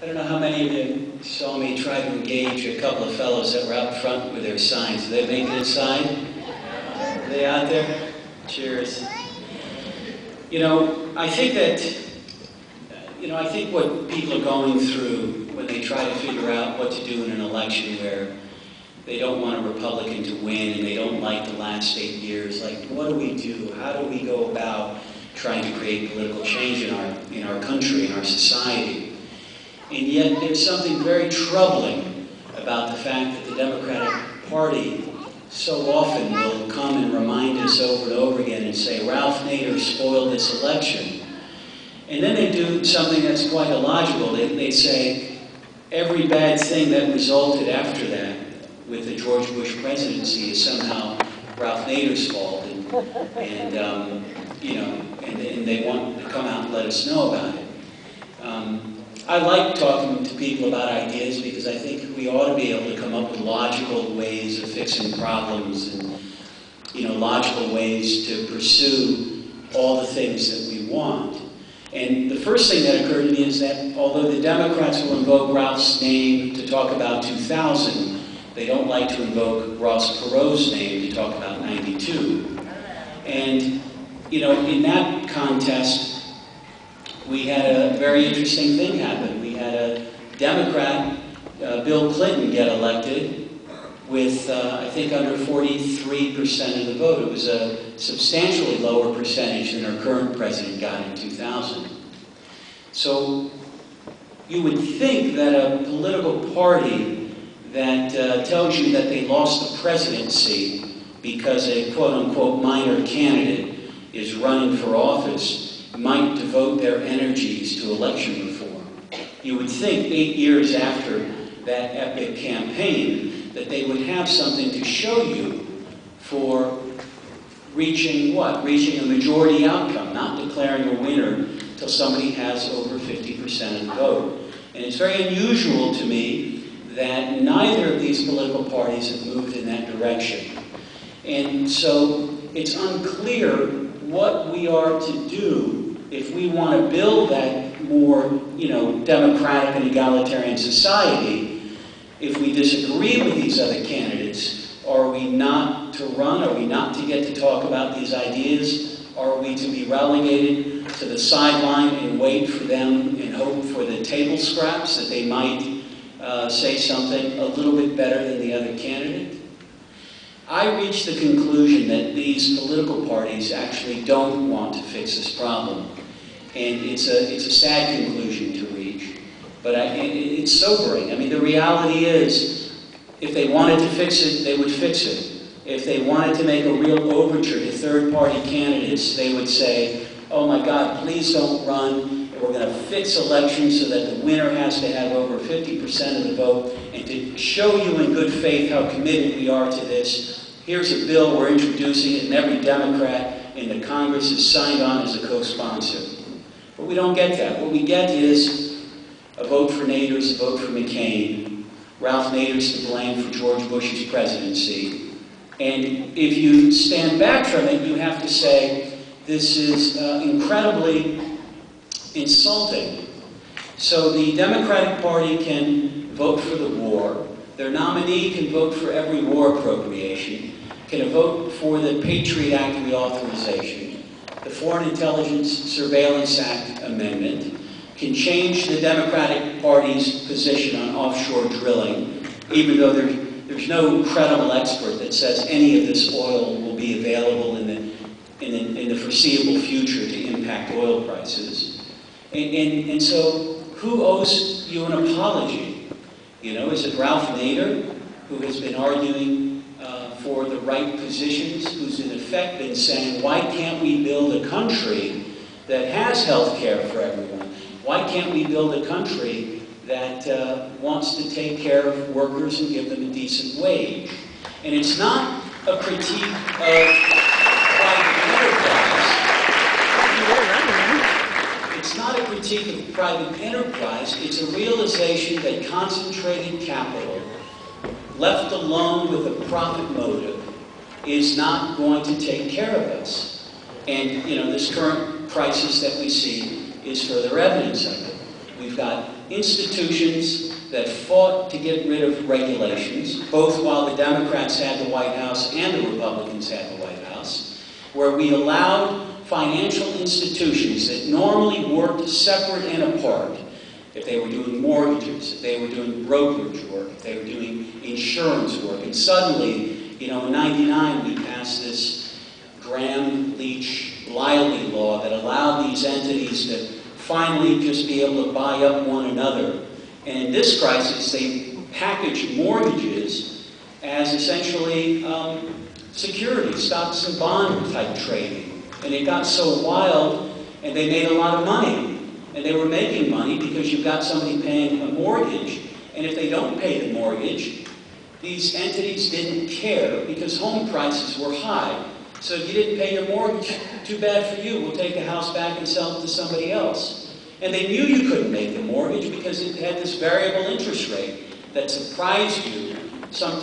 I don't know how many of you saw me try to engage a couple of fellows that were out front with their signs. Did they make it inside? Are they out there? Cheers. You know, I think what people are going through when they try to figure out what to do in an election where they don't want a Republican to win and they don't like the last 8 years, like, what do we do? How do we go about trying to create political change in our country, in our society? And yet there's something very troubling about the fact that the Democratic Party so often will come and remind us over and over again and say, Ralph Nader spoiled this election. And then they do something that's quite illogical. They say every bad thing that resulted after that with the George Bush presidency is somehow Ralph Nader's fault. And they want to come out and let us know about it. I like talking to people about ideas because I think we ought to be able to come up with logical ways of fixing problems and, logical ways to pursue all the things that we want. And the first thing that occurred to me is that although the Democrats will invoke Ralph's name to talk about 2000, they don't like to invoke Ross Perot's name to talk about 92. And, in that contest, we had a very interesting thing happen. We had a Democrat, Bill Clinton, get elected with, I think, under 43% of the vote. It was a substantially lower percentage than our current president got in 2000. So you would think that a political party that tells you that they lost the presidency because a quote-unquote minor candidate is running for office might devote their energies to election reform. You would think 8 years after that epic campaign that they would have something to show you for reaching what? Reaching a majority outcome, not declaring a winner until somebody has over 50% of the vote. And it's very unusual to me that neither of these political parties have moved in that direction. And so it's unclear what we are to do if we want to build that more, democratic and egalitarian society. If we disagree with these other candidates, are we not to run? Are we not to get to talk about these ideas? Are we to be relegated to the sideline and wait for them and hope for the table scraps that they might say something a little bit better than the other candidate? I reached the conclusion that these political parties actually don't want to fix this problem. And it's a sad conclusion to reach, but it's sobering. I mean, the reality is, if they wanted to fix it, they would fix it. If they wanted to make a real overture to third-party candidates, they would say, oh my God, please don't run. We're going to fix elections so that the winner has to have over 50% of the vote. And to show you in good faith how committed we are to this, here's a bill we're introducing it, and every Democrat in the Congress is signed on as a co-sponsor. But we don't get that. What we get is a vote for Nader is a vote for McCain. Ralph Nader's to blame for George Bush's presidency. And if you stand back from it, you have to say, this is incredibly insulting. So the Democratic Party can vote for the war. Their nominee can vote for every war appropriation, can vote for the Patriot Act reauthorization, the Foreign Intelligence Surveillance Act amendment, can change the Democratic Party's position on offshore drilling, even though there's no credible expert that says any of this oil will be available in the foreseeable future to impact oil prices. And so who owes you an apology? Is it Ralph Nader, who has been arguing for the right positions, who's in effect been saying, why can't we build a country that has health care for everyone? Why can't we build a country that wants to take care of workers and give them a decent wage? And it's not a critique of private enterprise. It's not a critique of private enterprise. It's a realization that concentrated capital, left alone with a profit motive, is not going to take care of us. And, this current crisis that we see is further evidence of it. We've you've got institutions that fought to get rid of regulations, both while the Democrats had the White House and the Republicans had the White House, where we allowed financial institutions that normally worked separate and apart, if they were doing mortgages, if they were doing brokerage work, if they were doing insurance work, and suddenly, you know, in '99 we passed this Graham-Leach-Bliley law that allowed these entities to finally just be able to buy up one another. And in this crisis, they packaged mortgages as essentially security, stocks and bond type trading. And it got so wild, and they made a lot of money. And they were making money because you've got somebody paying a mortgage, and if they don't pay the mortgage, these entities didn't care because home prices were high. So if you didn't pay your mortgage, too bad for you, we'll take the house back and sell it to somebody else. And they knew you couldn't make the mortgage because it had this variable interest rate that surprised you sometimes.